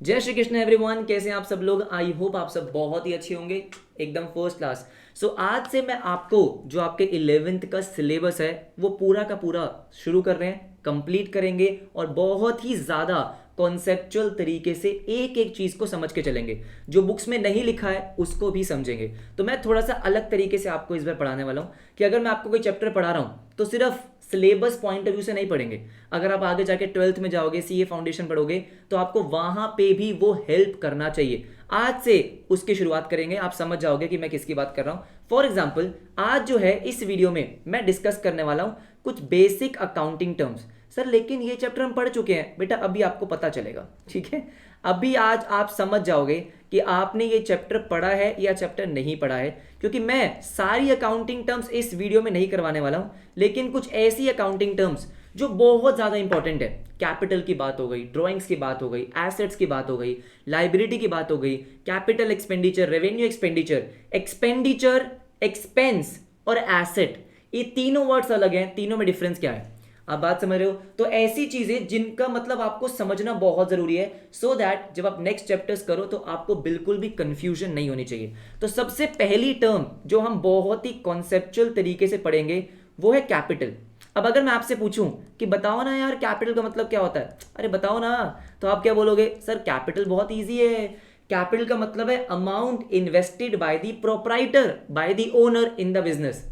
जय श्री कृष्ण एवरीवन, कैसे हैं आप सब लोग। आई होप आप सब बहुत ही अच्छे होंगे, एकदम फर्स्ट क्लास। सो आज से मैं आपको जो आपके 11th का सिलेबस है वो पूरा का पूरा शुरू कर रहे हैं, कंप्लीट करेंगे और बहुत ही ज़्यादा कॉन्सेप्चुअल तरीके से एक एक चीज़ को समझ के चलेंगे। जो बुक्स में नहीं लिखा है उसको भी समझेंगे। तो मैं थोड़ा सा अलग तरीके से आपको इस बार पढ़ाने वाला हूँ कि अगर मैं आपको कोई चैप्टर पढ़ा रहा हूँ तो सिर्फ सिलेबस पॉइंट ऑफ व्यू से नहीं पढ़ेंगे। अगर आप आगे जाके 12th में जाओगे, सीए फाउंडेशन पढ़ोगे, तो आपको वहां पे भी वो हेल्प करना चाहिए। आज से उसकी शुरुआत करेंगे, आप समझ जाओगे कि मैं किसकी बात कर रहा हूं। फॉर एग्जाम्पल, आज जो है इस वीडियो में मैं डिस्कस करने वाला हूं कुछ बेसिक अकाउंटिंग टर्म्स। सर लेकिन ये चैप्टर हम पढ़ चुके हैं बेटा, अभी आपको पता चलेगा, ठीक है। अभी आज आप समझ जाओगे कि आपने ये चैप्टर पढ़ा है या चैप्टर नहीं पढ़ा है, क्योंकि मैं सारी अकाउंटिंग टर्म्स इस वीडियो में नहीं करवाने वाला हूं, लेकिन कुछ ऐसी अकाउंटिंग टर्म्स जो बहुत ज़्यादा इंपॉर्टेंट है। कैपिटल की बात हो गई, ड्राइंग्स की बात हो गई, एसेट्स की बात हो गई, लाइबिलिटी की बात हो गई, capital expenditure, revenue expenditure, expenditure, expense और एसेट, ये तीनों वर्ड्स अलग हैं, तीनों में डिफरेंस क्या है आप बात समझ रहे हो। तो ऐसी चीजें जिनका मतलब आपको समझना बहुत जरूरी है, सो दैट जब आप नेक्स्ट चैप्टर्स करो तो आपको बिल्कुल भी कंफ्यूजन नहीं होनी चाहिए। तो सबसे पहली टर्म जो हम बहुत ही कॉन्सेप्चुअल तरीके से पढ़ेंगे वो है कैपिटल। अब अगर मैं आपसे पूछूं कि बताओ ना यार कैपिटल का मतलब क्या होता है, अरे बताओ ना, तो आप क्या बोलोगे, सर कैपिटल बहुत ईजी है। कैपिटल का मतलब है amount invested by the proprietor, bye the owner in the business.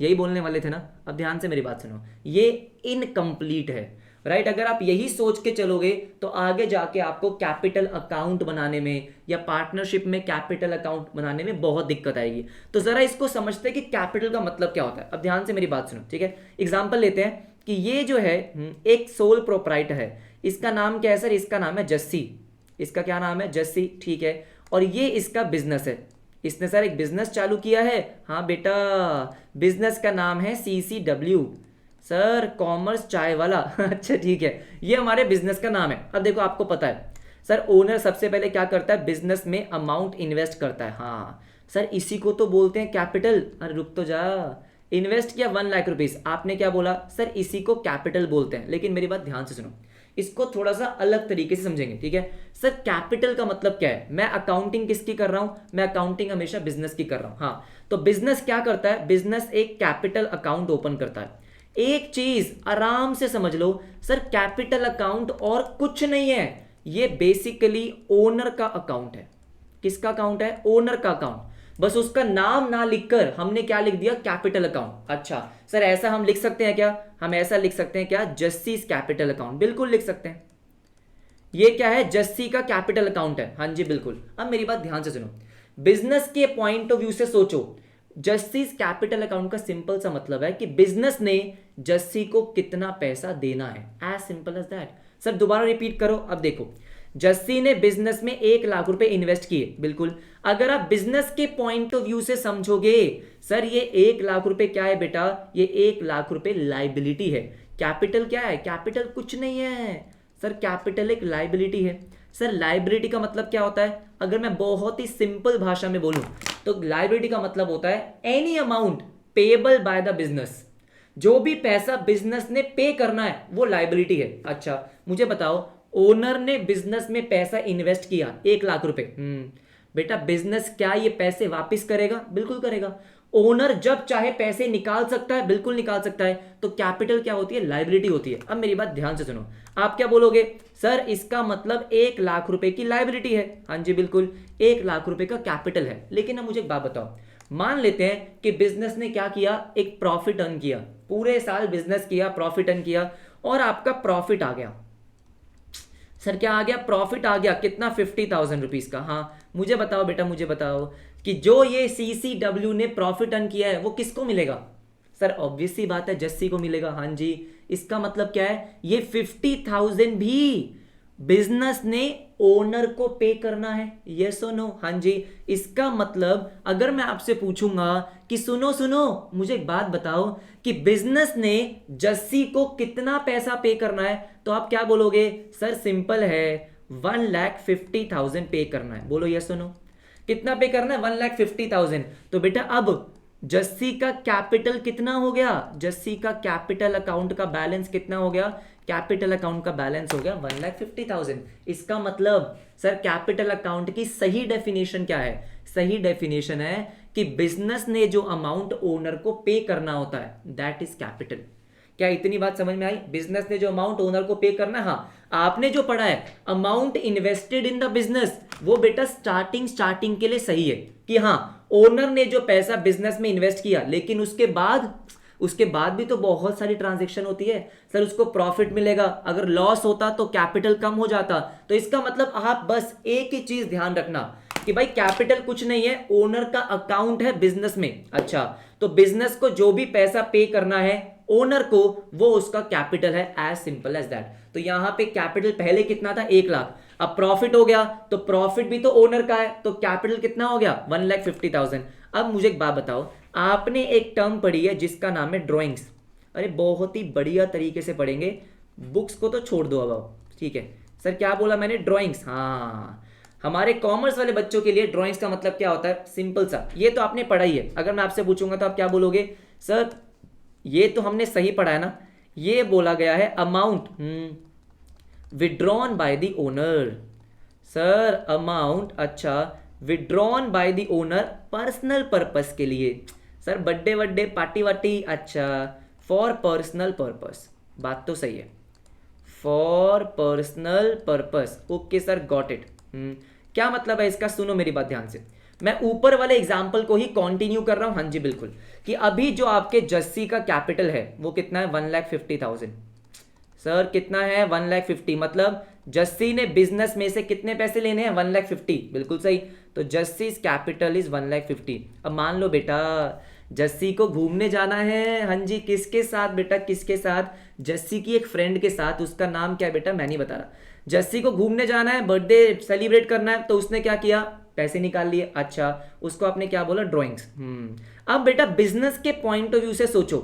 यही बोलने वाले थे ना। अब ध्यान से मेरी बात सुनो, ये इनकम्प्लीट है, राइट। अगर आप यही सोच के चलोगे तो आगे जाके आपको कैपिटल अकाउंट बनाने में या पार्टनरशिप में कैपिटल अकाउंट बनाने में बहुत दिक्कत आएगी। तो जरा इसको समझते हैं कि कैपिटल का मतलब क्या होता है। अब ध्यान से मेरी बात सुनो, ठीक है। एग्जाम्पल लेते हैं कि ये जो है एक सोल प्रोप्राइटर है, इसका नाम क्या है सर, इसका नाम है जस्सी। इसका क्या नाम है, जस्सी, ठीक है। और ये इसका बिजनेस है, इसने सर एक बिजनेस चालू किया है। हाँ बेटा, बिजनेस का नाम है CCW, सर कॉमर्स चाय वाला अच्छा ठीक है, ये हमारे बिजनेस का नाम है। अब देखो आपको पता है सर, ओनर सबसे पहले क्या करता है, बिजनेस में अमाउंट इन्वेस्ट करता है। हाँ सर, इसी को तो बोलते हैं कैपिटल। अरे रुक तो जा, इन्वेस्ट किया 1 लाख रुपीस, आपने क्या बोला सर, इसी को कैपिटल बोलते हैं। लेकिन मेरी बात ध्यान से सुनो, इसको थोड़ा सा अलग तरीके से समझेंगे, ठीक है। सर कैपिटल का मतलब क्या है, मैं अकाउंटिंग किसकी कर रहा हूं, मैं अकाउंटिंग हमेशा बिजनेस की कर रहा हूं। हाँ, तो बिजनेस क्या करता है, बिजनेस एक कैपिटल अकाउंट ओपन करता है। एक चीज आराम से समझ लो सर, कैपिटल अकाउंट और कुछ नहीं है, ये बेसिकली ओनर का अकाउंट है। किसका अकाउंट है, ओनर का अकाउंट। बस उसका नाम ना लिखकर हमने क्या लिख दिया, कैपिटल अकाउंट। अच्छा सर, ऐसा हम लिख सकते हैं क्या, हम ऐसा लिख सकते हैं क्या, जस्सीज कैपिटल अकाउंट, बिल्कुल लिख सकते हैं। ये क्या है, जस्सी का कैपिटल अकाउंट है, हाँ जी बिल्कुल। अब मेरी बात ध्यान से सुनो, बिजनेस के पॉइंट ऑफ व्यू से सोचो, जस्सीज कैपिटल अकाउंट का सिंपल सा मतलब है कि बिजनेस ने जस्सी को कितना पैसा देना है, as simple as that. Sir दोबारा रिपीट करो। अब देखो, जस्सी ने बिजनेस में 1 लाख रुपए इन्वेस्ट किए, बिल्कुल। अगर आप बिजनेस के पॉइंट ऑफ व्यू से समझोगे, सर ये 1 लाख रुपए क्या है बेटा, ये 1 लाख रुपए लाइबिलिटी है। कैपिटल क्या है, कैपिटल कुछ नहीं है सर, कैपिटल एक लाइबिलिटी है। सर लाइबिलिटी का मतलब क्या होता है, अगर मैं बहुत ही सिंपल भाषा में बोलूं तो लाइबिलिटी का मतलब होता है any amount payable by the business. जो भी पैसा बिजनेस ने पे करना है वो लाइबिलिटी है। अच्छा मुझे बताओ, ओनर ने बिजनेस में पैसा इन्वेस्ट किया 1 लाख रुपए, बेटा बिजनेस क्या ये पैसे वापस करेगा, बिल्कुल करेगा। ओनर जब चाहे पैसे निकाल सकता है, बिल्कुल निकाल सकता है। तो कैपिटल क्या होती है, लाइबिलिटी होती है। अब मेरी बात ध्यान से सुनो, आप क्या बोलोगे, सर इसका मतलब 1 लाख रुपए की लाइबिलिटी है। हाँ जी बिल्कुल, 1 लाख रुपए का कैपिटल है। लेकिन अब मुझे एक बात बताओ, मान लेते हैं कि बिजनेस ने क्या किया, एक प्रॉफिट अर्न किया, पूरे साल बिजनेस किया, प्रॉफिट अर्न किया, और आपका प्रॉफिट आ गया। सर क्या आ गया, प्रॉफिट आ गया, कितना, 50,000 रुपीज का। हाँ मुझे बताओ बेटा, मुझे बताओ कि जो ये CCW ने प्रॉफिट अर्न किया है वो किसको मिलेगा, सर ऑब्वियस सी बात है, जस्सी को मिलेगा। हाँ जी, इसका मतलब क्या है, ये 50,000 भी बिजनेस ने ओनर को पे करना है, यस और नो। हाँ जी, इसका मतलब अगर मैं आपसे पूछूंगा कि सुनो सुनो मुझे एक बात बताओ कि बिजनेस ने जस्सी को कितना पैसा पे करना है, तो आप क्या बोलोगे, सर सिंपल है, 1,50,000 पे करना है। बोलो यस और नो, कितना पे करना है, 1,50,000। तो बेटा अब जस्सी का कैपिटल कितना हो गया, जस्सी का कैपिटल अकाउंट का बैलेंस कितना हो गया, कैपिटल अकाउंट का बैलेंस हो गया 1,50,000। इसका मतलब सर कैपिटल अकाउंट की सही डेफिनेशन क्या है, सही डेफिनेशन है कि बिजनेस ने जो अमाउंट ओनर को पे करना होता है दैट इज कैपिटल। क्या इतनी बात समझ में आई? बिजनेस ने जो अमाउंट ओनर को पे करना है, हाँ आपने जो पढ़ा है amount invested in the business, वो बेटा स्टार्टिंग के लिए सही है कि हाँ ओनर ने जो पैसा बिजनेस में इन्वेस्ट किया, लेकिन उसके बाद भी तो बहुत सारी ट्रांजैक्शन होती है सर, उसको प्रॉफिट मिलेगा, अगर लॉस होता तो कैपिटल कम हो जाता। तो इसका मतलब आप बस एक ही चीज ध्यान रखना कि भाई कैपिटल कुछ नहीं है, ओनर का अकाउंट है बिजनेस में। अच्छा, तो बिजनेस को जो भी पैसा पे करना है ओनर को, वो उसका कैपिटल है, एज सिंपल एज दैट। तो यहां पे कैपिटल पहले कितना था, 1,00,000, अब प्रॉफिट हो गया तो प्रॉफिट भी तो ओनर का है, तो कैपिटल कितना हो गया 1,50,000। अब मुझे एक बात बताओ, आपने एक टर्म पढ़ी है जिसका नाम है ड्रॉइंग्स। अरे बहुत ही बढ़िया तरीके से पढ़ेंगे, बुक्स को तो छोड़ दो अब, ठीक है सर क्या बोला मैंने, ड्रॉइंग्स। हाँ, हमारे कॉमर्स वाले बच्चों के लिए ड्रॉइंग्स का मतलब क्या होता है, सिंपल सा, ये तो आपने पढ़ा ही है। अगर मैं आपसे पूछूंगा तो आप क्या बोलोगे, सर ये तो हमने सही पढ़ा है ना, ये बोला गया है amount withdrawn by the owner. Sir amount, अच्छा, withdrawn by the owner personal purpose के लिए। सर बर्थडे वड्डे पार्टी वार्टी, अच्छा फॉर पर्सनल पर्पस, बात तो सही है, for personal purpose. Okay sir, got it. क्या मतलब है इसका, सुनो मेरी बात ध्यान से, मैं ऊपर वाले एग्जाम्पल को ही कंटिन्यू कर रहा हूं। हाँ जी बिल्कुल, कि अभी जो आपके जस्सी का कैपिटल है वो कितना है 1,50,000। सर कितना है 1,50,000, मतलब जस्सी ने बिजनेस में से कितने पैसे लेने हैं 1,50,000, बिल्कुल सही। तो जस्सी कैपिटल इज 1,50,000। अब मान लो बेटा जस्सी को घूमने जाना है, हाँ जी किसके साथ बेटा, किसके साथ, जस्सी की एक फ्रेंड के साथ, उसका नाम क्या है बेटा मैं नहीं बता रहा। जस्सी को घूमने जाना है, बर्थडे सेलिब्रेट करना है, तो उसने क्या किया, पैसे निकाल लिए। अच्छा, उसको आपने क्या बोला, ड्रॉइंग्स। अब बेटा बिजनेस के पॉइंट ऑफ व्यू से सोचो,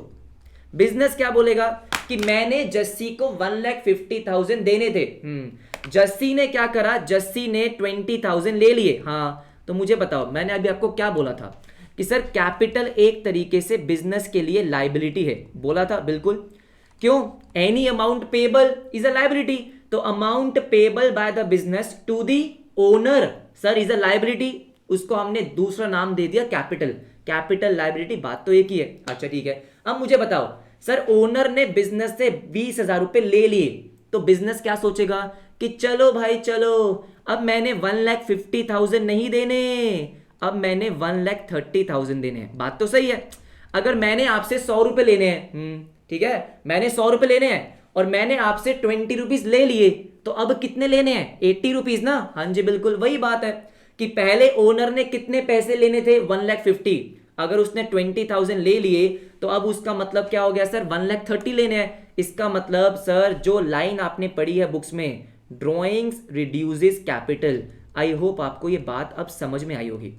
बिजनेस क्या बोलेगा कि मैंने जस्सी को 1,50,000 देने थे। जस्सी ने क्या करा, जस्सी ने 20,000 ले लिए। हाँ, तो मुझे बताओ, मैंने अभी आपको क्या बोला था कि सर कैपिटल एक तरीके से बिजनेस के लिए लाइबिलिटी है, बोला था बिल्कुल। क्यों, any amount payable is a liability, तो amount payable by the business to the owner sir is a liability, उसको हमने दूसरा नाम दे दिया कैपिटल, कैपिटल लाइबिलिटी, बात तो एक ही है। अच्छा ठीक है, अब मुझे बताओ सर ओनर ने बिजनेस से 20,000 रुपए ले लिए, तो बिजनेस क्या सोचेगा कि चलो भाई चलो, अब मैंने 1,50,000 नहीं देने, अब मैंने 1,30,000 देने हैं, बात तो सही है। अगर मैंने आपसे 100 रुपए लेने हैं, ठीक है, मैंने 100 रुपए लेने हैं और मैंने आपसे 20 रुपीज ले लिए, तो अब कितने लेने हैं, 80 रुपीज ना। हाँ जी बिल्कुल, वही बात है कि पहले ओनर ने कितने पैसे लेने थे 1,50,000, अगर उसने 20,000 ले लिए तो अब उसका मतलब क्या हो गया सर 1,30,000 लेने हैं। इसका मतलब सर जो लाइन आपने पढ़ी है बुक्स में, ड्रॉइंग्स रिड्यूसेस कैपिटल, आई होप आपको ये बात अब समझ में आई होगी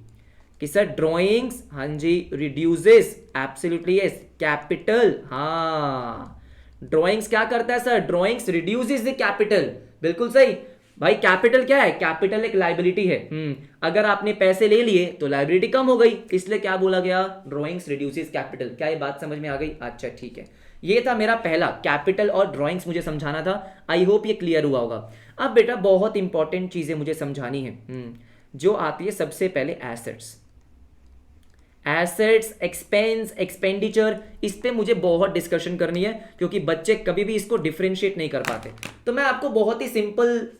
कि सर ड्रॉइंग्स, हाँ जी, रिड्यूसेस, एब्सोल्युटली यस, कैपिटल। हाँ, ड्रॉइंग्स क्या करता है sir, drawings reduces the capital, बिल्कुल सही भाई। कैपिटल क्या है, कैपिटल एक लाइबिलिटी है। अगर आपने पैसे ले लिए तो लाइबिलिटी कम हो गई, इसलिए क्या बोला गया, ड्रॉइंग्स रिड्यूसेस कैपिटल। क्या ये बात समझ में आ गई? अच्छा ठीक है, ये था मेरा पहला, कैपिटल और ड्रॉइंग्स मुझे समझाना था। आई होप ये क्लियर हुआ होगा। अब बेटा बहुत इंपॉर्टेंट चीजें मुझे समझानी है, जो आती है सबसे पहले एसेट्स, एसेट्स, एक्सपेंस, एक्सपेंडिचर, इस पे मुझे बहुत डिस्कशन करनी है क्योंकि बच्चे कभी भी इसको डिफरेंशिएट नहीं कर पाते। तो मैं आपको बहुत ही सिंपल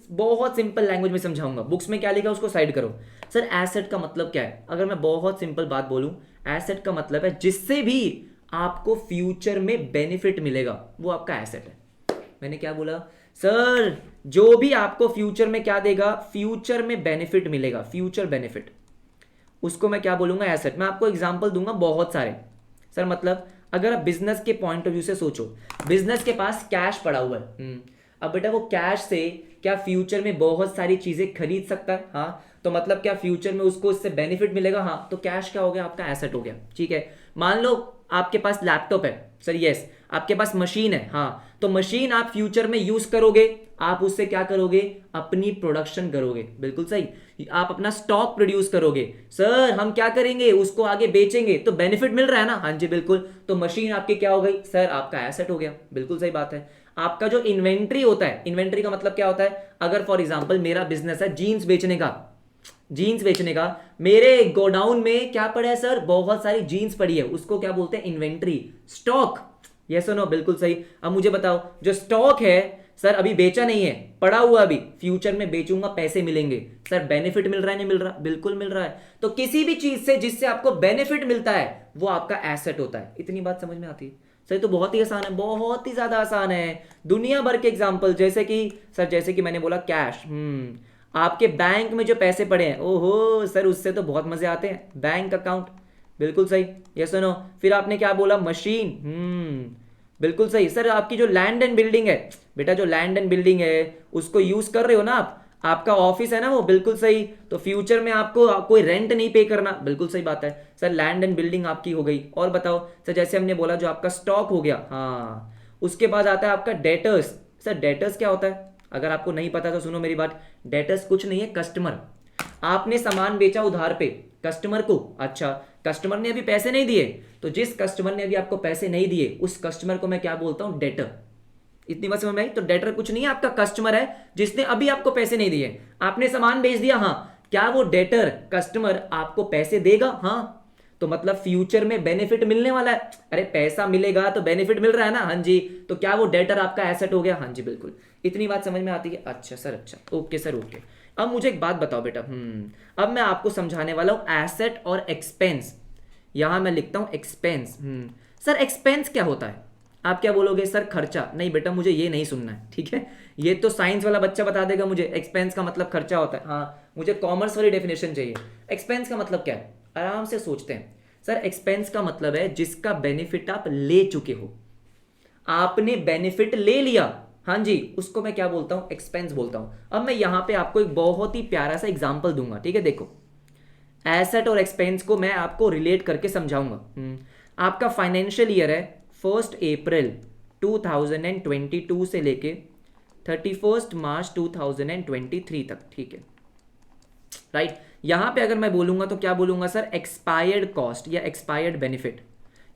लैंग्वेज में समझाऊंगा। बुक्स में क्या लिखा उसको साइड करो। सर एसेट का मतलब क्या है, अगर मैं बहुत सिंपल बात बोलूं, एसेट का मतलब है जिससे भी आपको फ्यूचर में बेनिफिट मिलेगा वो आपका एसेट है। मैंने क्या बोला सर, जो भी आपको फ्यूचर में क्या देगा, फ्यूचर में बेनिफिट मिलेगा, फ्यूचर बेनिफिट, उसको मैं क्या बोलूंगा, एसेट। मैं आपको एग्जांपल दूंगा बहुत सारे। सर मतलब अगर आप बिजनेस के पॉइंट ऑफ व्यू से सोचो, बिजनेस के पास कैश पड़ा हुआ है, अब बेटा वो कैश से क्या फ्यूचर में बहुत सारी चीजें खरीद सकता है? हाँ, तो मतलब क्या फ्यूचर में उसको इससे बेनिफिट मिलेगा? हाँ, तो कैश क्या हो गया, आपका एसेट हो गया। ठीक है, मान लो आपके पास लैपटॉप है, सर यस, आपके पास मशीन है, हाँ, तो मशीन आप फ्यूचर में यूज करोगे, आप उससे क्या करोगे, अपनी प्रोडक्शन करोगे, बिल्कुल सही, आप अपना स्टॉक प्रोड्यूस करोगे, सर हम क्या करेंगे, उसको आगे बेचेंगे, तो बेनिफिट मिल रहा है ना, हाँ जी बिल्कुल, तो मशीन आपकी क्या हो गई, सर आपका एसेट हो गया, बिल्कुल सही बात है। आपका जो इन्वेंट्री होता है, इन्वेंट्री का मतलब क्या होता है, अगर फॉर एग्जांपल मेरा बिजनेस है जीन्स बेचने का, जीन्स बेचने का, मेरे गोडाउन में क्या पड़ा है सर, बहुत सारी जीन्स पड़ी है, उसको क्या बोलते हैं, इन्वेंट्री, स्टॉक, यस और नो, बिल्कुल सही। अब मुझे बताओ, जो स्टॉक है सर अभी बेचा नहीं है, पड़ा हुआ, अभी फ्यूचर में बेचूंगा पैसे मिलेंगे, सर बेनिफिट मिल रहा है, नहीं मिल रहा, बिल्कुल मिल रहा है। तो किसी भी चीज से जिससे आपको बेनिफिट मिलता है वो आपका एसेट होता है। इतनी बात समझ में आती है सर, तो बहुत ही आसान है, बहुत ही ज्यादा आसान है। दुनिया भर के एग्जाम्पल, जैसे कि सर, जैसे कि मैंने बोला कैश, आपके बैंक में जो पैसे पड़े हैं, ओहो सर उससे तो बहुत मजे आते हैं, बैंक अकाउंट, बिल्कुल सही, यस और नो। फिर आपने क्या बोला, मशीन, बिल्कुल सही सर। आपकी जो लैंड एंड बिल्डिंग है बेटा, जो लैंड एंड बिल्डिंग है उसको यूज कर रहे हो ना आप, आपका ऑफिस है ना वो, बिल्कुल सही, तो फ्यूचर में आपको कोई रेंट नहीं पे करना, बिल्कुल सही बात है सर, लैंड एंड बिल्डिंग आपकी हो गई। और बताओ सर, जैसे हमने बोला जो आपका स्टॉक हो गया, हाँ, उसके बाद आता है आपका डेटर्स। सर डेटर्स क्या होता है, अगर आपको नहीं पता तो सुनो मेरी बात, डेटर्स कुछ नहीं है, कस्टमर, आपने सामान बेचा उधार पे कस्टमर को, अच्छा कस्टमर ने अभी पैसे नहीं दिए, तो जिस कस्टमर ने अभी आपको पैसे नहीं दिए उस कस्टमर को मैं क्या बोलता हूं, डेटर। इतनी बात समझ में आई, तो डेटर कुछ नहीं है, आपका कस्टमर है जिसने अभी आपको पैसे नहीं दिए, आपने सामान बेच दिया, हाँ, क्या वो डेटर कस्टमर आपको पैसे देगा, हाँ, तो मतलब फ्यूचर में बेनिफिट मिलने वाला है, अरे पैसा मिलेगा तो बेनिफिट मिल रहा है ना, हाँ जी, तो क्या वो डेटर आपका एसेट हो गया, हाँ जी बिल्कुल। इतनी बात समझ में आती है, अच्छा सर, अच्छा, ओके सर, ओके। अब मुझे एक बात बताओ बेटा, अब मैं आपको समझाने वाला हूं एसेट और एक्सपेंस। यहां मैं लिखता हूं एक्सपेंस, सर एक्सपेंस क्या होता है, आप क्या बोलोगे सर, खर्चा, नहीं बेटा मुझे ये नहीं सुनना है, ठीक है, ये तो साइंस वाला बच्चा बता देगा मुझे, एक्सपेंस का मतलब खर्चा होता है, हाँ, मुझे कॉमर्स वाली डेफिनेशन चाहिए। एक्सपेंस का मतलब क्या है, आराम से सोचते हैं सर, एक्सपेंस का मतलब है जिसका बेनिफिट आप ले चुके हो, आपने बेनिफिट ले लिया, हाँ जी, उसको मैं क्या बोलता हूं, एक्सपेंस बोलता हूं। अब मैं यहां पे आपको एक बहुत ही प्यारा सा एग्जांपल दूंगा, ठीक है, देखो, एसेट और एक्सपेंस को मैं आपको रिलेट करके समझाऊंगा। आपका फाइनेंशियल ईयर है 1 अप्रैल 2022 से लेके 31 मार्च 2023 तक, ठीक है, राइट। यहां पे अगर मैं बोलूंगा तो क्या बोलूंगा सर, एक्सपायर्ड कॉस्ट या एक्सपायर्ड बेनिफिट,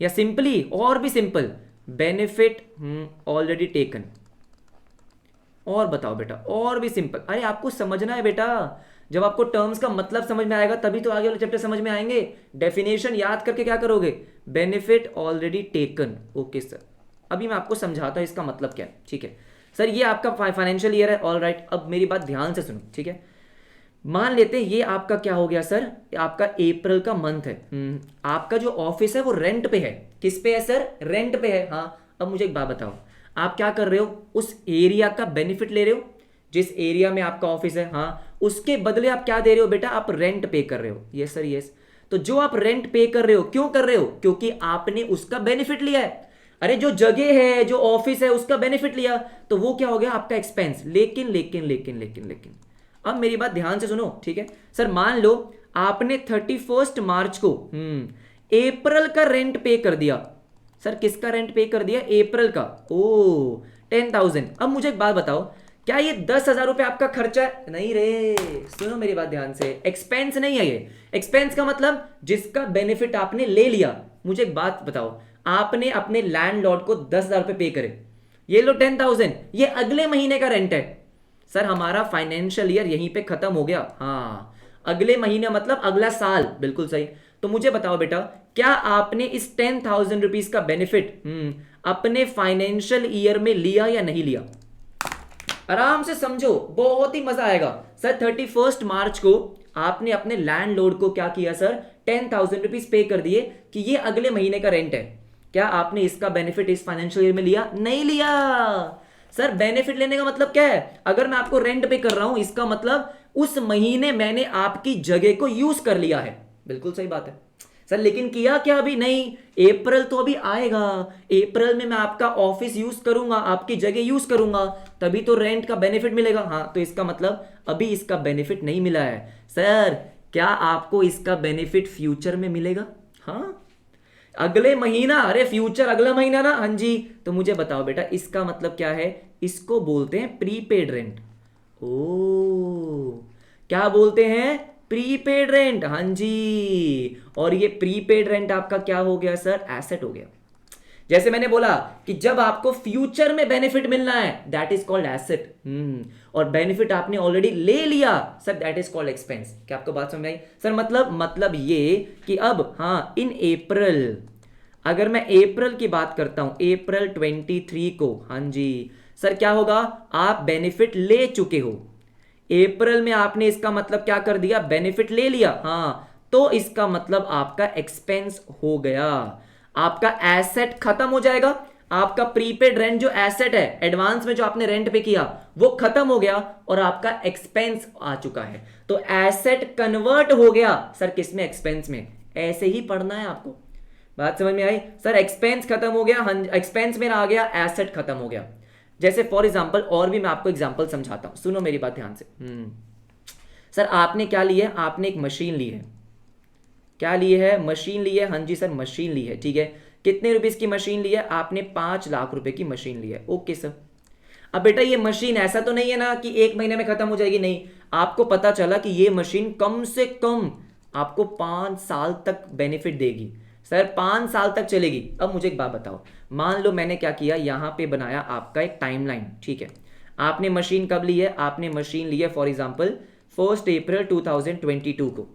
या सिंपली, और भी सिंपल, बेनिफिट ऑलरेडी टेकन। और बताओ बेटा, और भी सिंपल, अरे आपको समझना है बेटा, जब आपको टर्म्स का मतलब समझ में आएगा तभी तो आगे वाले चैप्टर समझ में आएंगे। डेफिनेशन याद करके क्या करोगे, benefit already taken, okay sir. अभी मैं आपको समझाता हूं इसका मतलब क्या है, ठीक है सर, ये आपका फाइनेंशियल ईयर है, ऑल राइट। अब मेरी बात ध्यान से सुनो, ठीक है, मान लेते हैं ये आपका क्या हो गया सर, आपका अप्रैल का मंथ है, आपका जो ऑफिस है वो रेंट पे है, किस पे है सर, रेंट पे है, हाँ। अब मुझे एक बात बताओ, आप क्या कर रहे हो, उस एरिया का बेनिफिट ले रहे हो, जिस एरिया में आपका ऑफिस है, हाँ, उसके बदले आप क्या दे रहे हो बेटा, आप रेंट पे कर रहे हो, यस सर यस। तो जो आप रेंट पे कर रहे हो, क्यों कर रहे हो, क्योंकि आपने उसका बेनिफिट लिया है, अरे जो जगह है, जो ऑफिस है, उसका बेनिफिट लिया, तो वो क्या हो गया आपका एक्सपेंस। लेकिन लेकिन लेकिन लेकिन लेकिन अब मेरी बात ध्यान से सुनो, ठीक है सर, मान लो आपने 31 मार्च को अप्रैल का रेंट पे कर दिया, सर किसका रेंट पे कर दिया, अप्रैल का, ओ 10,000। अब मुझे एक बात बताओ, क्या ये 10,000 रुपए आपका खर्चा है, नहीं रे, सुनो मेरी बात ध्यान से, एक्सपेंस नहीं है ये। एक्सपेंस का मतलब जिसका बेनिफिट आपने ले लिया। मुझे एक बात बताओ, आपने अपने लैंडलॉर्ड को 10,000 रुपए पे करे, ये लो 10,000, ये अगले महीने का रेंट है, सर हमारा फाइनेंशियल ईयर यहीं पे खत्म हो गया, हाँ, अगले महीने मतलब अगला साल, बिल्कुल सही। तो मुझे बताओ बेटा, क्या आपने इस 10,000 रुपीज का बेनिफिट अपने फाइनेंशियल ईयर में लिया या नहीं लिया, आराम से समझो, बहुत ही मजा आएगा। सर 31 मार्च को आपने अपने लैंडलॉर्ड को क्या किया सर, 10,000 रुपीज पे कर दिए कि ये अगले महीने का रेंट है, क्या आपने इसका बेनिफिट इस फाइनेंशियल ईयर में लिया, नहीं लिया। सर बेनिफिट लेने का मतलब क्या है, अगर मैं आपको रेंट पे कर रहा हूं, इसका मतलब उस महीने मैंने आपकी जगह को यूज कर लिया है, बिल्कुल सही बात है सर। लेकिन किया क्या, अभी नहीं, अप्रैल तो अभी आएगा, अप्रैल में मैं आपका ऑफिस यूज करूंगा, आपकी जगह यूज करूंगा, तभी तो रेंट का बेनिफिट मिलेगा, हाँ, तो इसका मतलब अभी इसका बेनिफिट नहीं मिला है। सर क्या आपको इसका बेनिफिट फ्यूचर में मिलेगा, हाँ, अगले महीना, अरे फ्यूचर अगला महीना ना, हाँ जी। तो मुझे बताओ बेटा इसका मतलब क्या है? इसको बोलते हैं प्रीपेड रेंट। ओ, क्या बोलते हैं? प्रीपेड रेंट, हाँ जी। और ये प्रीपेड रेंट आपका क्या हो गया सर? एसेट हो गया। जैसे मैंने बोला कि जब आपको फ्यूचर में बेनिफिट मिलना है दैट इज कॉल्ड एसेट, और बेनिफिट आपने ऑलरेडी ले लिया sir that is called expense. क्या आपको बात समझ आई सर? मतलब ये कि अब हाँ इन अप्रैल, अगर मैं अप्रैल की बात करता हूं, अप्रैल 23 को, हाँ जी सर क्या होगा? आप बेनिफिट ले चुके हो अप्रैल में, आपने इसका मतलब क्या कर दिया? बेनिफिट ले लिया, हाँ। तो इसका मतलब आपका एक्सपेंस हो गया, आपका एसेट खत्म हो जाएगा। आपका प्रीपेड रेंट जो एसेट है, एडवांस में जो आपने रेंट पे किया वो खत्म हो गया और आपका एक्सपेंस आ चुका है। तो एसेट कन्वर्ट हो गया सर किसमें? एक्सपेंस में। ऐसे ही पढ़ना है आपको। बात समझ में आई सर? एक्सपेंस खत्म हो गया, एक्सपेंस मेरा आ गया, एसेट खत्म हो गया। जैसे फॉर एग्जांपल, और भी मैं आपको एग्जांपल समझाता हूं, सुनो मेरी बात ध्यान से। सर आपने क्या लिया है? आपने एक मशीन ली है। क्या ली है? मशीन ली है, हाँ जी सर मशीन ली है, ठीक है। कितने रुपीस की मशीन ली है? आपने 5 लाख रुपए की मशीन ली है, ओके सर। अब बेटा ये मशीन ऐसा तो नहीं है ना कि 1 महीने में खत्म हो जाएगी, नहीं। आपको पता चला कि ये मशीन कम से कम आपको 5 साल तक बेनिफिट देगी। सर 5 साल तक चलेगी। अब मुझे एक बात बताओ, मान लो मैंने क्या किया, यहां पे बनाया आपका एक टाइमलाइन, ठीक है। आपने मशीन कब ली है? आपने मशीन ली है फॉर एग्जाम्पल 1 अप्रैल 2022 को।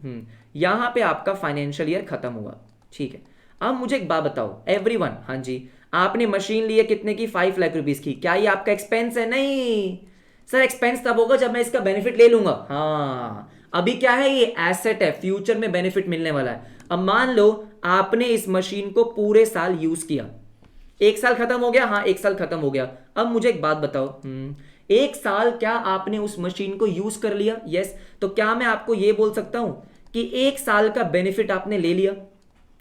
यहां पे आपका फाइनेंशियल ईयर खत्म हुआ, ठीक है। अब मुझे एक बात बताओ एवरीवन, हाँ जी, आपने मशीन ली है कितने की? 5 लाख रुपीस की। क्या ये आपका एक्सपेंस है? नहीं सर, एक्सपेंस तब होगा जब मैं इसका बेनिफिट ले लूंगा। हाँ, अभी क्या है? ये एसेट है, फ्यूचर में बेनिफिट मिलने वाला है। अब मान लो आपने इस मशीन को पूरे साल यूज किया, 1 साल खत्म हो गया, हाँ 1 साल खत्म हो गया। अब मुझे एक बात बताओ, 1 साल क्या आपने उस मशीन को यूज कर लिया? यस। तो क्या मैं आपको यह बोल सकता हूं कि 1 साल का बेनिफिट आपने ले लिया?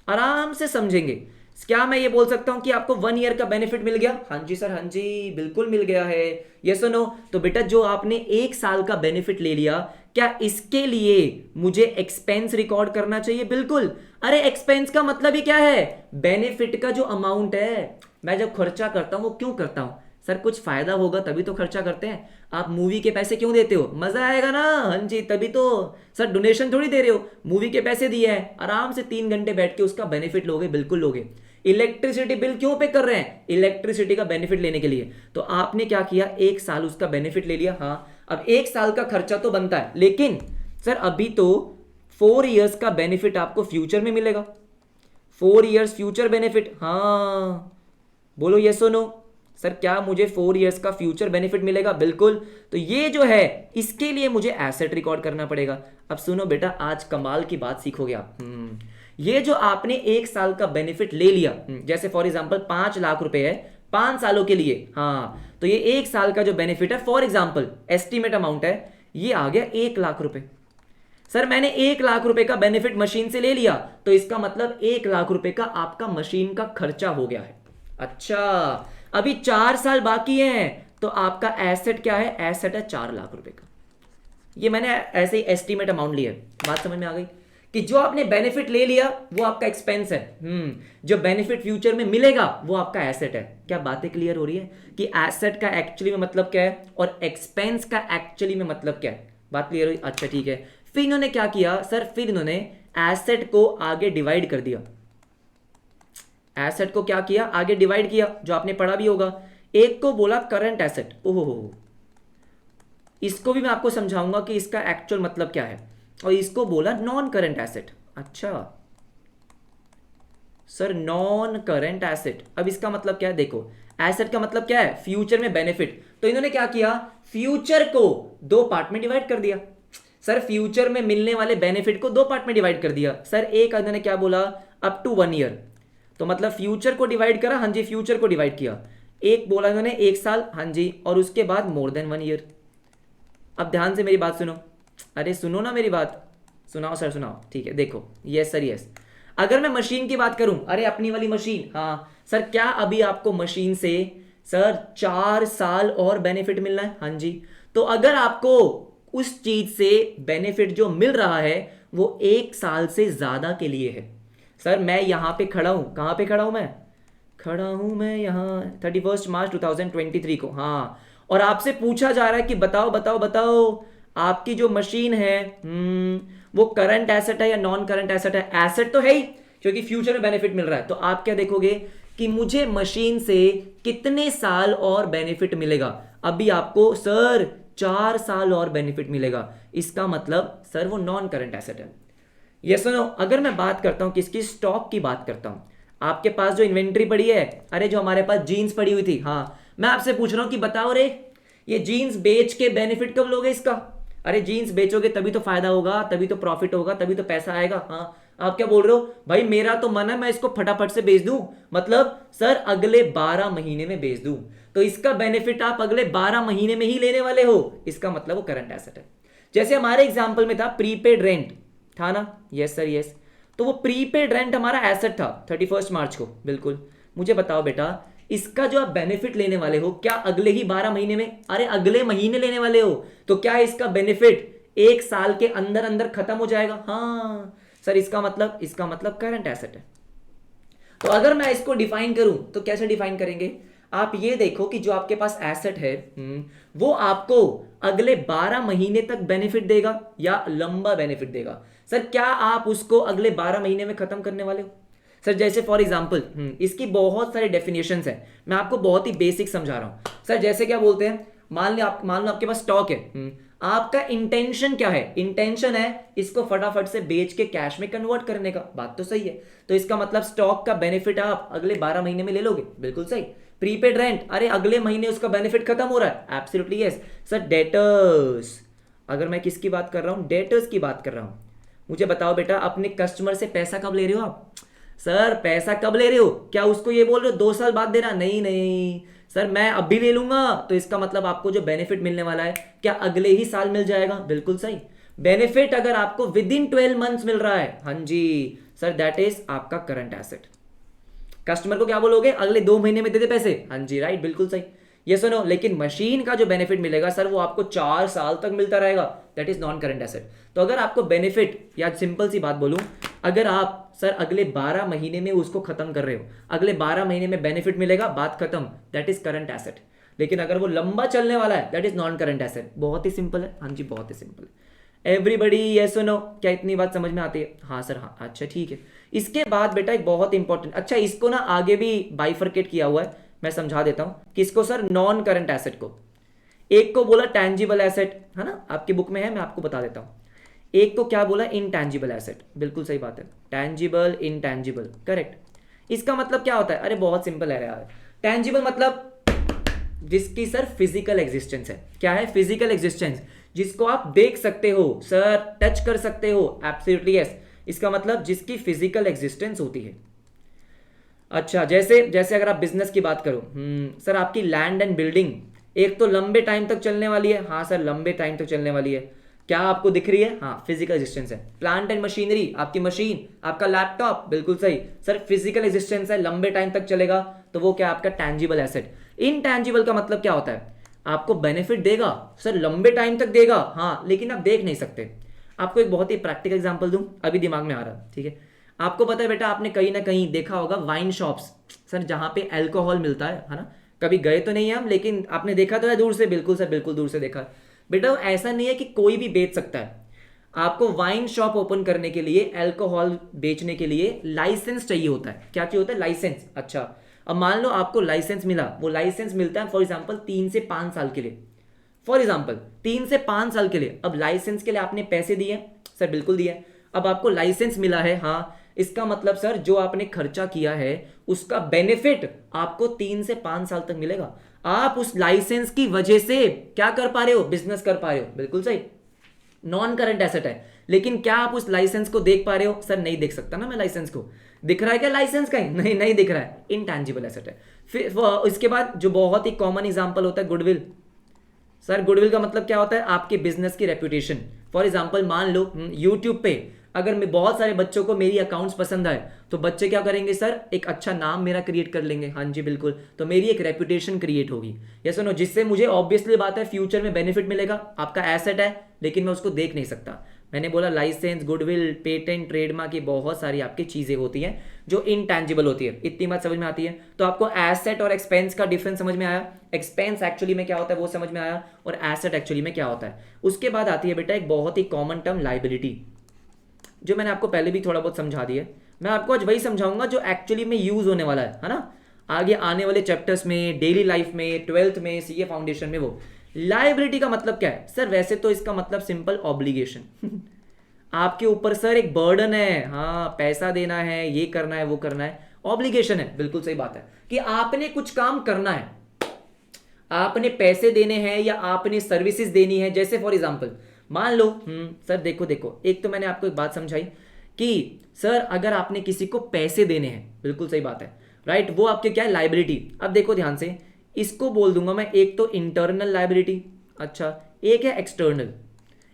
आराम से समझेंगे। क्या मैं ये बोल सकता हूं कि आपको 1 ईयर का बेनिफिट मिल गया? हाँ जी सर, हाँ जी बिल्कुल मिल गया है। ये सुनो, तो बेटा जो आपने 1 साल का बेनिफिट ले लिया, क्या इसके लिए मुझे एक्सपेंस रिकॉर्ड करना चाहिए? बिल्कुल। अरे एक्सपेंस का मतलब ही क्या है? बेनिफिट का जो अमाउंट है। मैं जब खर्चा करता हूं वो क्यों करता हूं? सर कुछ फायदा होगा तभी तो खर्चा करते हैं। आप मूवी के पैसे क्यों देते हो? मजा आएगा ना, हाँ जी तभी तो। सर डोनेशन थोड़ी दे रहे हो, मूवी के पैसे दिए हैं, आराम से 3 घंटे बैठ के उसका बेनिफिट लोगे, बिल्कुल लोगे। इलेक्ट्रिसिटी बिल क्यों पे कर रहे हैं? इलेक्ट्रिसिटी का बेनिफिट लेने के लिए। तो आपने क्या किया? 1 साल उसका बेनिफिट ले लिया, हाँ। अब 1 साल का खर्चा तो बनता है, लेकिन सर अभी तो 4 इयर्स का बेनिफिट आपको फ्यूचर में मिलेगा। 4 इयर्स फ्यूचर बेनिफिट, हाँ बोलो यस और नो। सर क्या मुझे 4 इयर्स का फ्यूचर बेनिफिट मिलेगा? बिल्कुल। तो ये जो है इसके लिए मुझे एसेट रिकॉर्ड करना पड़ेगा। अब सुनो बेटा, आज कमाल की बात सीखोगे आप। ये जो आपने 1 साल का बेनिफिट ले लिया, जैसे फॉर एग्जांपल 5 लाख रुपए है 5 सालों के लिए, हाँ। तो ये 1 साल का जो बेनिफिट है, फॉर एग्जांपल एस्टिमेट अमाउंट है, ये आ गया 1 लाख रुपए। सर मैंने 1 लाख रुपए का बेनिफिट मशीन से ले लिया, तो इसका मतलब 1 लाख रुपए का आपका मशीन का खर्चा हो गया है। अच्छा, अभी 4 साल बाकी हैं, तो आपका एसेट क्या है? एसेट है 4 लाख रुपए का। ये मैंने ऐसे ही एस्टीमेट अमाउंट लिया है। बात समझ में आ गई कि जो आपने बेनिफिट ले लिया वो आपका एक्सपेंस है, जो बेनिफिट फ्यूचर में मिलेगा वो आपका एसेट है। क्या बातें क्लियर हो रही है कि एसेट का एक्चुअली में मतलब क्या है और एक्सपेंस का एक्चुअली में मतलब क्या है? बात क्लियर हुई? अच्छा ठीक है। फिर इन्होंने क्या किया सर? फिर इन्होंने एसेट को आगे डिवाइड कर दिया। एसेट को क्या किया? आगे डिवाइड किया, जो आपने पढ़ा भी होगा। एक को बोला करंट एसेट, ओहो, इसको भी मैं आपको समझाऊंगा कि इसका एक्चुअल मतलब क्या है। और इसको बोला नॉन करंट एसेट। अच्छा सर, नॉन करंट एसेट, अब इसका मतलब क्या है? देखो, एसेट का मतलब क्या है? फ्यूचर में बेनिफिट। तो इन्होंने क्या किया? फ्यूचर को 2 पार्ट में डिवाइड कर दिया। सर फ्यूचर में मिलने वाले बेनिफिट को 2 पार्ट में डिवाइड कर दिया। सर एक इन्होंने क्या बोला? अप टू 1 ईयर, तो मतलब फ्यूचर को डिवाइड करा, हाँ जी फ्यूचर को डिवाइड किया। एक बोला इन्होंने 1 साल, हाँ जी, और उसके बाद मोर देन 1 ईयर। अब ध्यान से मेरी बात सुनो, अरे सुनो ना मेरी बात, सुनाओ सर सुनाओ, ठीक है। देखो यस सर यस, अगर मैं मशीन की बात करूं, अरे अपनी वाली मशीन, हाँ सर, क्या अभी आपको मशीन से सर 4 साल और बेनिफिट मिलना है? हाँ जी। तो अगर आपको उस चीज से बेनिफिट जो मिल रहा है वो 1 साल से ज्यादा के लिए है, सर मैं यहाँ पे खड़ा हूँ, कहाँ पे खड़ा हूँ मैं? खड़ा हूँ मैं यहाँ 31 मार्च 2023 को, हाँ। और आपसे पूछा जा रहा है कि बताओ बताओ बताओ, आपकी जो मशीन है वो करंट एसेट है या नॉन करंट एसेट है? एसेट तो है ही, क्योंकि फ्यूचर में बेनिफिट मिल रहा है। तो आप क्या देखोगे कि मुझे मशीन से कितने साल और बेनिफिट मिलेगा? अभी आपको सर 4 साल और बेनिफिट मिलेगा, इसका मतलब सर वो नॉन करंट एसेट है। ये सुनो, अगर मैं बात करता हूं किसकी, स्टॉक की बात करता हूं, आपके पास जो इन्वेंट्री पड़ी है, अरे जो हमारे पास जीन्स पड़ी हुई थी, हाँ, मैं आपसे पूछ रहा हूं कि बताओ रे, ये जीन्स बेच के बेनिफिट कब लोगे इसका? अरे जीन्स बेचोगे तभी तो फायदा होगा, तभी तो प्रॉफिट होगा, तभी तो पैसा आएगा। हाँ, आप क्या बोल रहे हो भाई, मेरा तो मन है मैं इसको फटाफट से बेच दूं, मतलब सर अगले 12 महीने में बेच दूं, तो इसका बेनिफिट आप अगले 12 महीने में ही लेने वाले हो, इसका मतलब वो करंट एसेट है। जैसे हमारे एग्जाम्पल में था प्रीपेड रेंट, था ना? Yes sir yes. तो वो प्रीपेड रेंट हमारा एसेट था 31 मार्च को, बिल्कुल। मुझे बताओ बेटा, इसका जो आप बेनिफिट लेने वाले हो, क्या अगले ही 12 महीने में? अरे अगले महीने लेने वाले हो, तो क्या इसका बेनिफिट 1 साल के अंदर अंदर खत्म हो जाएगा? हाँ सर, इसका मतलब करंट एसेट है। तो अगर मैं इसको डिफाइन करूं तो कैसे डिफाइन करेंगे? आप ये देखो कि जो आपके पास एसेट है वो आपको अगले 12 महीने तक बेनिफिट देगा या लंबा बेनिफिट देगा? सर क्या आप उसको अगले 12 महीने में खत्म करने वाले हो? सर जैसे फॉर एग्जांपल इसकी बहुत सारे डेफिनेशंस हैं, मैं आपको बहुत ही बेसिक समझा रहा हूं। सर जैसे क्या बोलते हैं, मान लो आपके पास स्टॉक है, आपका इंटेंशन क्या है? इंटेंशन है इसको फटाफट से बेच के कैश में कन्वर्ट करने का, बात तो सही है। तो इसका मतलब स्टॉक का बेनिफिट आप अगले 12 महीने में ले लोगे, बिल्कुल सही। प्रीपेड रेंट, अरे अगले महीने उसका बेनिफिट खत्म हो रहा है, एब्सोल्युटली यस। सर डेटर्स, अगर मैं किसकी बात कर रहा हूं? डेटर्स की बात कर रहा हूं। मुझे बताओ बेटा, अपने कस्टमर से पैसा कब ले रहे हो आप? सर पैसा कब ले रहे हो? क्या उसको ये बोल रहे हो 2 साल बाद देना? नहीं नहीं सर, मैं अभी ले लूंगा, तो इसका मतलब आपको जो बेनिफिट मिलने वाला है क्या अगले ही साल मिल जाएगा? बिल्कुल सही। बेनिफिट अगर आपको विद इन 12 मंथ्स मिल रहा है, हाँ जी सर, दैट इज आपका करंट एसेट। कस्टमर को क्या बोलोगे? अगले 2 महीने में दे दे पैसे, हाँ जी राइट, बिल्कुल सही। ये सुनो, लेकिन मशीन का जो बेनिफिट मिलेगा सर वो आपको 4 साल तक मिलता रहेगा, that is non current asset. तो अगर आपको बेनिफिट, या सिंपल सी बात बोलूं, अगर आप सर अगले 12 महीने में उसको खत्म कर रहे हो, अगले 12 महीने में बेनिफिट मिलेगा, बात खत्म, दैट इज करंट एसेट। लेकिन अगर वो लंबा चलने वाला है, that is non current asset. बहुत ही सिंपल है, हाँ जी बहुत ही सिंपल है। एवरीबडी ये सुनो, क्या इतनी बात समझ में आती है? हाँ सर हाँ, अच्छा ठीक है। इसके बाद बेटा एक बहुत इंपॉर्टेंट, अच्छा इसको ना आगे भी बाइफरकेट किया हुआ है, मैं समझा देता हूं। किसको सर? नॉन करंट एसेट को। एक को बोला टैंजिबल एसेट, है ना, आपकी बुक में है, मैं आपको बता देता हूं। एक को क्या बोला? इनटैंजिबल एसेट, बिल्कुल सही बात है, टैंजिबल इनटैंजिबल, करेक्ट। इसका मतलब क्या होता है? अरे बहुत सिंपल है यार। टैंजिबल मतलब जिसकी सर फिजिकल एग्जिस्टेंस है। क्या है? फिजिकल एग्जिस्टेंस, जिसको आप देख सकते हो सर, टच कर सकते हो, एब्सोल्युटली यस। इसका मतलब जिसकी फिजिकल एग्जिस्टेंस होती है। अच्छा जैसे अगर आप बिजनेस की बात करो, सर आपकी लैंड एंड बिल्डिंग एक तो लंबे टाइम तक चलने वाली है, हाँ सर लंबे टाइम तक चलने वाली है, क्या आपको दिख रही है? हाँ फिजिकल एग्जिस्टेंस है। प्लांट एंड मशीनरी, आपकी मशीन, आपका लैपटॉप, बिल्कुल सही सर, फिजिकल एग्जिस्टेंस है, लंबे टाइम तक चलेगा, तो वो क्या? आपका टैंजिबल एसेट। इनटैंजिबल का मतलब क्या होता है? आपको बेनिफिट देगा सर, लंबे टाइम तक देगा, हाँ, लेकिन आप देख नहीं सकते। आपको एक बहुत ही प्रैक्टिकल एग्जांपल दूं, अभी दिमाग में आ रहा है, ठीक है। आपको पता है बेटा, आपने कहीं ना कहीं देखा होगा वाइन शॉप्स, सर जहां पे अल्कोहल मिलता है ना? कभी गए तो नहीं है हम, लेकिन आपने देखा तो है दूर से, बिल्कुल सर बिल्कुल दूर से देखा है। बेटा ऐसा नहीं है कि कोई भी बेच सकता है। आपको वाइन शॉप ओपन करने के लिए, अल्कोहल बेचने के लिए लाइसेंस चाहिए होता है। क्या चाहिए होता है? लाइसेंस। अच्छा, अब मान लो आपको लाइसेंस मिला, वो लाइसेंस मिलता है फॉर एग्जाम्पल 3 से 5 साल के लिए, फॉर एग्जाम्पल 3 से 5 साल के लिए। अब लाइसेंस के लिए आपने पैसे दिए सर, बिल्कुल दिए। अब आपको लाइसेंस मिला है, हाँ, इसका मतलब सर जो आपने खर्चा किया है उसका बेनिफिट आपको 3 से 5 साल तक मिलेगा। आप उस लाइसेंस की वजह से क्या कर पा रहे हो? बिजनेस कर पा रहे हो, बिल्कुल सही। नॉन करंट एसेट है, लेकिन क्या आप उस लाइसेंस को देख पा रहे हो? सर नहीं देख सकता ना मैं लाइसेंस को। दिख रहा है क्या लाइसेंस? कहीं नहीं दिख रहा है, इनटैंजिबल एसेट है। फिर इसके बाद जो बहुत ही कॉमन एग्जांपल होता है, गुडविल। सर गुडविल का मतलब क्या होता है? आपके बिजनेस की रेपुटेशन। फॉर एग्जांपल मान लो यूट्यूब पे अगर मैं बहुत सारे बच्चों को मेरी अकाउंट्स पसंद आए, तो बच्चे क्या करेंगे सर? एक अच्छा नाम मेरा क्रिएट कर लेंगे, हाँ जी बिल्कुल, तो मेरी एक रेपुटेशन क्रिएट होगी, या सुनो, जिससे मुझे ऑब्वियसली बात है फ्यूचर में बेनिफिट मिलेगा। आपका एसेट है लेकिन मैं उसको देख नहीं सकता, मैंने बोला लाइसेंस, गुडविल, पेटेंट, ट्रेडमार्क, ये बहुत सारी आपकी चीजें होती हैं जो इनटैंजिबल होती है। इतनी बात समझ में आती है। तो आपको एसेट और एक्सपेंस का डिफरेंस समझ में आया, एक्सपेंस एक्चुअली में क्या होता है वो समझ में आया, और एसेट एक्चुअली में क्या होता है। उसके बाद आती है बेटा एक बहुत ही कॉमन टर्म लाइबिलिटी, जो मैंने आपको पहले भी थोड़ा बहुत समझा दिया। मैं आपको आज वही समझाऊंगा जो एक्चुअली में यूज होने वाला है ना, आगे आने वाले चैप्टर्स में, डेली लाइफ में, 12th में, सीए फाउंडेशन में। वो लायबिलिटी का मतलब क्या है सर? वैसे तो इसका मतलब सिंपल ऑब्लिगेशन आपके ऊपर सर एक बर्डन है, हाँ पैसा देना है, ये करना है, वो करना है, ऑब्लिगेशन है। बिल्कुल सही बात है कि आपने कुछ काम करना है, आपने पैसे देने हैं या आपने सर्विसेज देनी है। जैसे फॉर एग्जांपल मान लो सर देखो देखो, एक तो मैंने आपको एक बात समझाई कि सर अगर आपने किसी को पैसे देने हैं, बिल्कुल सही बात है, राइट, वो आपके क्या है लाइबिलिटी। अब देखो ध्यान से, इसको बोल दूंगा मैं, एक तो इंटरनल लाइबिलिटी, अच्छा एक है एक्सटर्नल।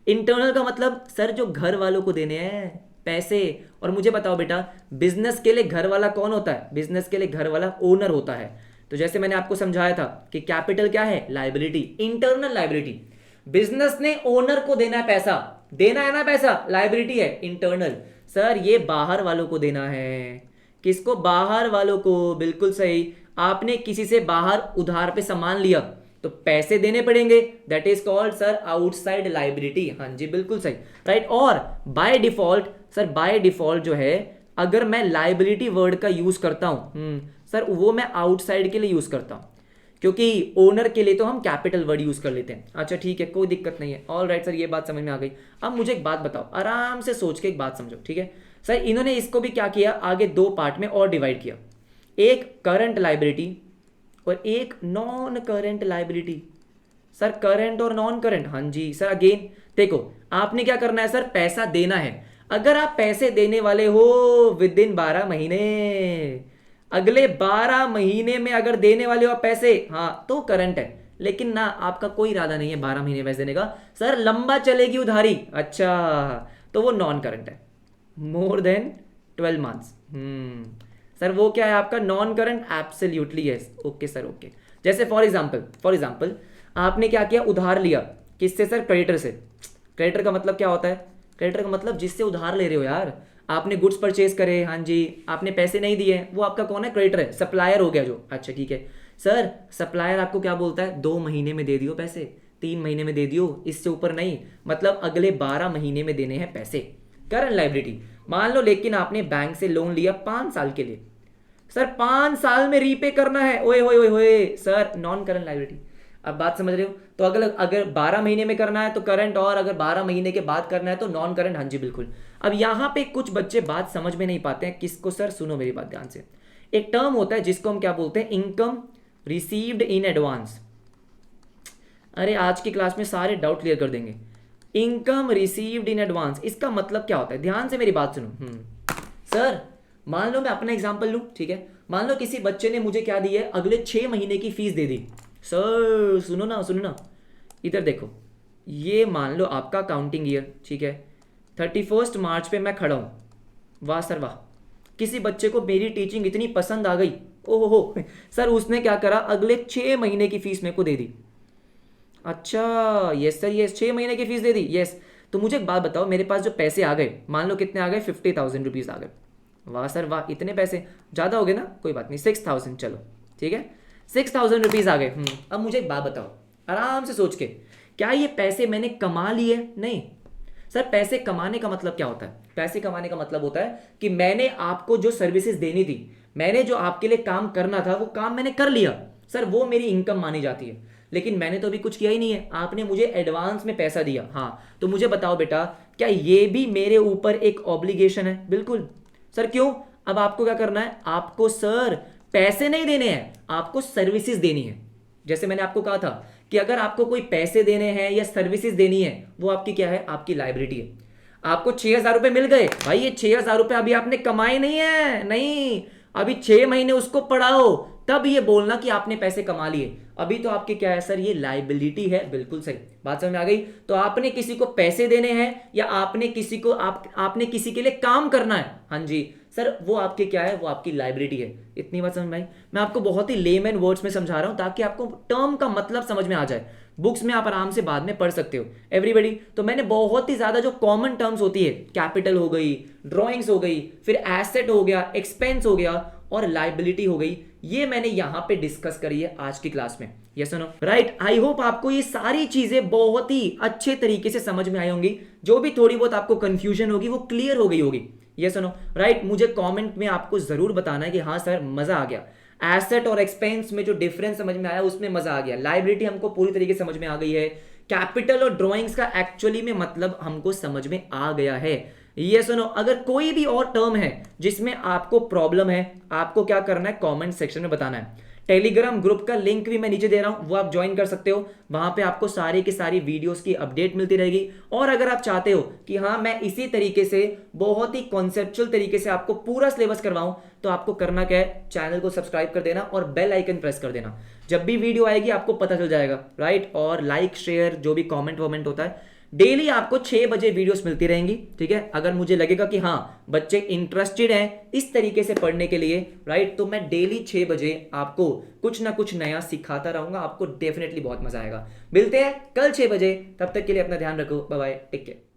इंटरनल का मतलब सर जो घर वालों को देने हैं पैसे। और मुझे बताओ बेटा, बिजनेस के लिए घर वाला कौन होता है? बिजनेस के लिए घर वाला ओनर होता है। तो जैसे मैंने आपको समझाया था कि कैपिटल क्या है? Liability, internal liability. बिजनेस ने ओनर को देना है पैसा, देना है ना पैसा, लाइबिलिटी है। इंटरनल सर ये बाहर वालों को देना है। किसको? बाहर वालों को, बिल्कुल सही। आपने किसी से बाहर उधार पे सामान लिया तो पैसे देने पड़ेंगे, that is called sir outside liability. हाँ जी बिल्कुल सही, राइट। और by default sir, by default जो है अगर मैं लाइबिलिटी वर्ड का यूज करता हूं सर, वो मैं आउटसाइड के लिए यूज करता हूं, क्योंकि ओनर के लिए तो हम कैपिटल वर्ड यूज कर लेते हैं। अच्छा ठीक है, कोई दिक्कत नहीं है, ऑल राइट सर, ये बात समझ में आ गई। अब मुझे एक बात बताओ, आराम से सोच के एक बात समझो, ठीक है सर। इन्होंने इसको भी क्या किया, आगे दो पार्ट में और डिवाइड किया, एक करंट लाइबिलिटी और एक non current liability. Sir current और नॉन करंट, हाँ जी सर। अगेन देखो, आपने क्या करना है सर, पैसा देना है। अगर आप पैसे देने वाले हो विद इन 12 महीने, अगले 12 महीने में अगर देने वाले हो आप पैसे, हाँ तो करंट है। लेकिन ना आपका कोई इरादा नहीं है 12 महीने पैसे देने का, सर लंबा चलेगी उधारी, अच्छा तो वो नॉन करंट है, मोर देन 12 मंथ्स। सर वो क्या है आपका? Non current, absolutely yes, okay sir okay. जैसे फॉर एग्जांपल आपने क्या किया, उधार लिया, किससे सर? क्रेडिटर से। क्रेडिटर का मतलब क्या होता है? क्रेडिटर का मतलब जिससे उधार ले रहे हो यार, आपने गुड्स परचेज करे, हाँ जी, आपने पैसे नहीं दिए, वो आपका कौन है? क्रेडिटर है, सप्लायर हो गया जो। अच्छा ठीक है सर, सप्लायर आपको क्या बोलता है? 2 महीने में दे दियो पैसे, 3 महीने में दे दियो, इससे ऊपर नहीं, मतलब अगले 12 महीने में देने हैं पैसे, करंट लाइबिलिटी। मान लो लेकिन आपने बैंक से लोन लिया 5 साल के लिए, सर 5 साल में रीपे करना है, ओए होए होए होए सर, नॉन करंट लाइबिलिटी। अब बात समझ रहे हो? तो अगर अगर 12 महीने में करना है तो करंट, और अगर 12 महीने के बाद करना है तो नॉन करंट। हाँ जी बिल्कुल। अब यहां पे कुछ बच्चे बात समझ में नहीं पाते हैं, किसको सर? सुनो मेरी बात ध्यान से। एक टर्म होता है जिसको हम क्या बोलते हैं? Income received in advance. अरे आज की क्लास में सारे डाउट क्लियर कर देंगे। इनकम रिसीव्ड इन एडवांस, इसका मतलब क्या होता है? ध्यान से मेरी बात सुनो। सर मान लो मैं अपना एग्जांपल लूं, ठीक है, मान लो किसी बच्चे ने मुझे क्या दी है, अगले 6 महीने की फीस दे दी। सर सुनो ना, इधर देखो, ये मान लो आपका काउंटिंग ईयर, ठीक है, 31 मार्च पे मैं खड़ा हूं। वाह सर वाह, किसी बच्चे को मेरी टीचिंग इतनी पसंद आ गई, ओहो हो सर, उसने क्या करा, अगले 6 महीने की फीस मेरे को दे दी। अच्छा यस सर, यस 6 महीने की फीस दे दी, यस। तो मुझे एक बात बताओ, मेरे पास जो पैसे आ गए, मान लो कितने आ गए, 50,000 रुपीज आ गए। वाह सर वाह, इतने पैसे ज़्यादा हो गए ना, कोई बात नहीं, 6,000, चलो ठीक है, 6,000 रुपीज़ आ गए। अब मुझे एक बात बताओ आराम से सोच के, क्या ये पैसे मैंने कमा लिए? नहीं सर, पैसे कमाने का मतलब क्या होता है? पैसे कमाने का मतलब होता है कि मैंने आपको जो सर्विसेज देनी थी, मैंने जो आपके लिए काम करना था, वो काम मैंने कर लिया, सर वो मेरी इनकम मानी जाती है। लेकिन मैंने तो अभी कुछ किया ही नहीं है, आपने मुझे एडवांस में पैसा दिया, हाँ, तो मुझे बताओ बेटा, क्या ये भी मेरे ऊपर एक ऑब्लिगेशन है? बिल्कुल सर। क्यों? अब आपको क्या करना है, आपको सर पैसे नहीं देने हैं, आपको सर्विसेज देनी है। जैसे मैंने आपको कहा था कि अगर आपको कोई पैसे देने हैं या सर्विसेज देनी है, वो आपकी क्या है? आपकी लाइबिलिटी है। आपको 6,000 रुपए मिल गए, भाई ये 6,000 रुपए अभी आपने कमाए नहीं है, नहीं, अभी 6 महीने उसको पढ़ाओ, तब ये बोलना कि आपने पैसे कमा लिए। अभी तो आपकी क्या है सर? ये लाइबिलिटी है। बिल्कुल सही, बात समझ में आ गई? तो आपने किसी को पैसे देने हैं या आपने किसी को आपने किसी के लिए काम करना है, हाँ जी सर, वो आपके क्या है? वो आपकी लाइबिलिटी है। इतनी बात समझ में आई? मैं आपको बहुत ही लेमैन वर्ड्स में समझा रहा हूं ताकि आपको टर्म का मतलब समझ में आ जाए। बुक्स में आप आराम से बाद में पढ़ सकते हो एवरीबडी। तो मैंने बहुत ही ज्यादा जो कॉमन टर्म्स होती है, कैपिटल हो गई, ड्रॉइंग्स हो गई, फिर एसेट हो गया, एक्सपेंस हो गया और लाइबिलिटी हो गई, ये मैंने यहां पे डिस्कस करी है आज की क्लास में। Yes no right. I hope आपको ये सारी चीजें बहुत ही अच्छे तरीके से समझ में आई होंगी। जो भी थोड़ी बहुत आपको कंफ्यूजन होगी वो क्लियर हो गई होगी। Yes no right. मुझे कमेंट में आपको जरूर बताना है कि हाँ सर मजा आ गया, एसेट और एक्सपेंस में जो डिफरेंस समझ में आया उसमें मजा आ गया, लाइबिलिटी हमको पूरी तरीके से समझ में आ गई है, कैपिटल और ड्राइंग्स का एक्चुअली में मतलब हमको समझ में आ गया है। ये सुनो, अगर कोई भी और टर्म है जिसमें आपको प्रॉब्लम है, आपको क्या करना है, कमेंट सेक्शन में बताना है। टेलीग्राम ग्रुप का लिंक भी मैं नीचे दे रहा हूं, वो आप ज्वाइन कर सकते हो। वहां पे आपको सारी की सारी वीडियोस की अपडेट मिलती रहेगी। और अगर आप चाहते हो कि हाँ मैं इसी तरीके से बहुत ही कॉन्सेप्चुअल तरीके से आपको पूरा सिलेबस करवाऊं, तो आपको करना क्या है, चैनल को सब्सक्राइब कर देना और बेल आइकन प्रेस कर देना। जब भी वीडियो आएगी आपको पता चल जाएगा, राइट। और लाइक शेयर जो भी कॉमेंट वॉमेंट होता है, डेली आपको 6 बजे वीडियोस मिलती रहेंगी, ठीक है। अगर मुझे लगेगा कि हाँ बच्चे इंटरेस्टेड हैं इस तरीके से पढ़ने के लिए, राइट, तो मैं डेली 6 बजे आपको कुछ ना कुछ नया सिखाता रहूंगा। आपको डेफिनेटली बहुत मजा आएगा। मिलते हैं कल 6 बजे, तब तक के लिए अपना ध्यान रखो। Bye bye, take care.